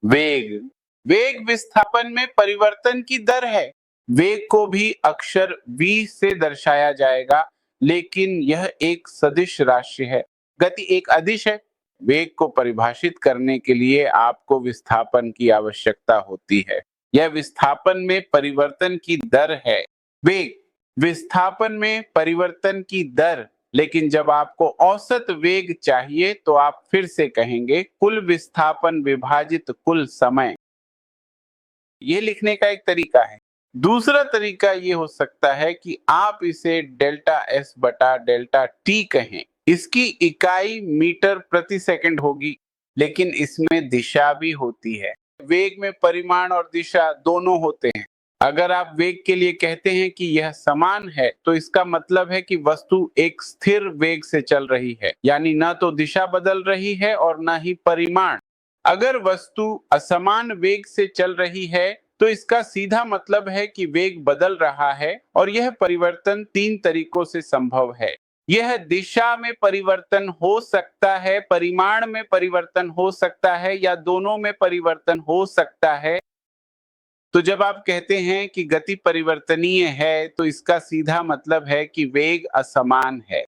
वेग। वेग विस्थापन में परिवर्तन की दर है। वेग को भी अक्षर v से दर्शाया जाएगा, लेकिन यह एक सदिश राशि है। गति एक अदिश है। वेग को परिभाषित करने के लिए आपको विस्थापन की आवश्यकता होती है। यह विस्थापन में परिवर्तन की दर है। वेग विस्थापन में परिवर्तन की दर, लेकिन जब आपको औसत वेग चाहिए तो आप फिर से कहेंगे कुल विस्थापन विभाजित कुल समय। ये लिखने का एक तरीका है। दूसरा तरीका ये हो सकता है कि आप इसे डेल्टा एस बटा डेल्टा टी कहें। इसकी इकाई मीटर प्रति सेकंड होगी, लेकिन इसमें दिशा भी होती है। वेग में परिमाण और दिशा दोनों होते हैं। अगर आप वेग के लिए कहते हैं कि यह समान है, तो इसका मतलब है कि वस्तु एक स्थिर वेग से चल रही है, यानी न तो दिशा बदल रही है और न ही परिमाण। अगर वस्तु असमान वेग से चल रही है, तो इसका सीधा मतलब है कि वेग बदल रहा है, और यह परिवर्तन तीन तरीकों से संभव है। यह दिशा में परिवर्तन हो सकता है, परिमाण में परिवर्तन हो सकता है, या दोनों में परिवर्तन हो सकता है। तो जब आप कहते हैं कि गति परिवर्तनीय है, तो इसका सीधा मतलब है कि वेग असमान है।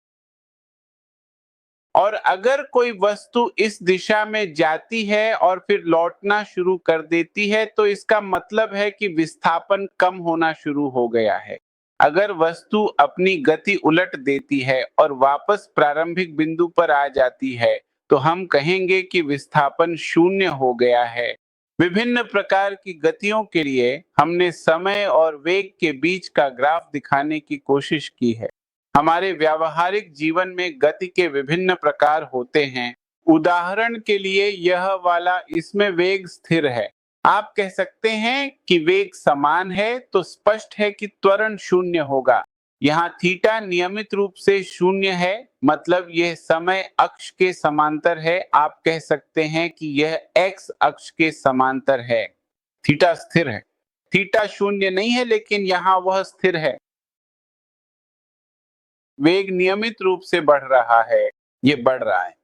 और अगर कोई वस्तु इस दिशा में जाती है और फिर लौटना शुरू कर देती है, तो इसका मतलब है कि विस्थापन कम होना शुरू हो गया है। अगर वस्तु अपनी गति उलट देती है और वापस प्रारंभिक बिंदु पर आ जाती है, तो हम कहेंगे कि विस्थापन शून्य हो गया है। विभिन्न प्रकार की गतियों के लिए हमने समय और वेग के बीच का ग्राफ दिखाने की कोशिश की है। हमारे व्यावहारिक जीवन में गति के विभिन्न प्रकार होते हैं। उदाहरण के लिए यह वाला, इसमें वेग स्थिर है। आप कह सकते हैं कि वेग समान है, तो स्पष्ट है कि त्वरण शून्य होगा। यहाँ थीटा नियमित रूप से शून्य है, मतलब यह समय अक्ष के समांतर है। आप कह सकते हैं कि यह एक्स अक्ष के समांतर है। थीटा स्थिर है। थीटा शून्य नहीं है, लेकिन यहाँ वह स्थिर है। वेग नियमित रूप से बढ़ रहा है, ये बढ़ रहा है।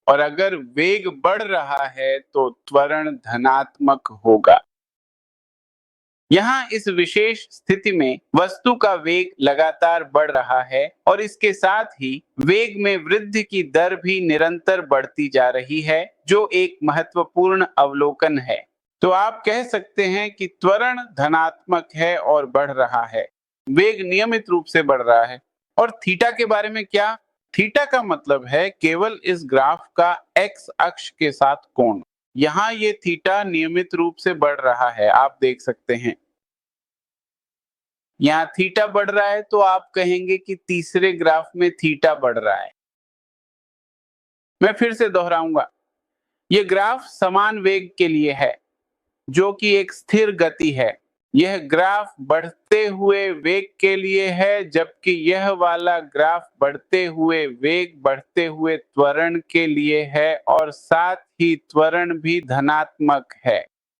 और अगर वेग बढ़ रहा है तो त्वरण धनात्मक होगा। यहाँ इस विशेष स्थिति में वस्तु का वेग लगातार बढ़ रहा है, और इसके साथ ही वेग में वृद्धि की दर भी निरंतर बढ़ती जा रही है, जो एक महत्वपूर्ण अवलोकन है। तो आप कह सकते हैं कि त्वरण धनात्मक है और बढ़ रहा है। वेग नियमित रूप से बढ़ रहा है। और थीटा के बारे में क्या? थीटा का मतलब है केवल इस ग्राफ का एक्स अक्ष के साथ कोण। यहाँ ये थीटा नियमित रूप से बढ़ रहा है, आप देख सकते हैं। यहाँ थीटा बढ़ रहा है, तो आप कहेंगे कि तीसरे ग्राफ में थीटा बढ़ रहा है। मैं फिर से दोहराऊंगा, ये ग्राफ समान वेग के लिए है, जो कि एक स्थिर गति है। यह ग्राफ बढ़ते हुए वेग के लिए है, जबकि यह वाला ग्राफ बढ़ते हुए वेग, बढ़ते हुए त्वरण के लिए है, और साथ ही त्वरण भी धनात्मक है।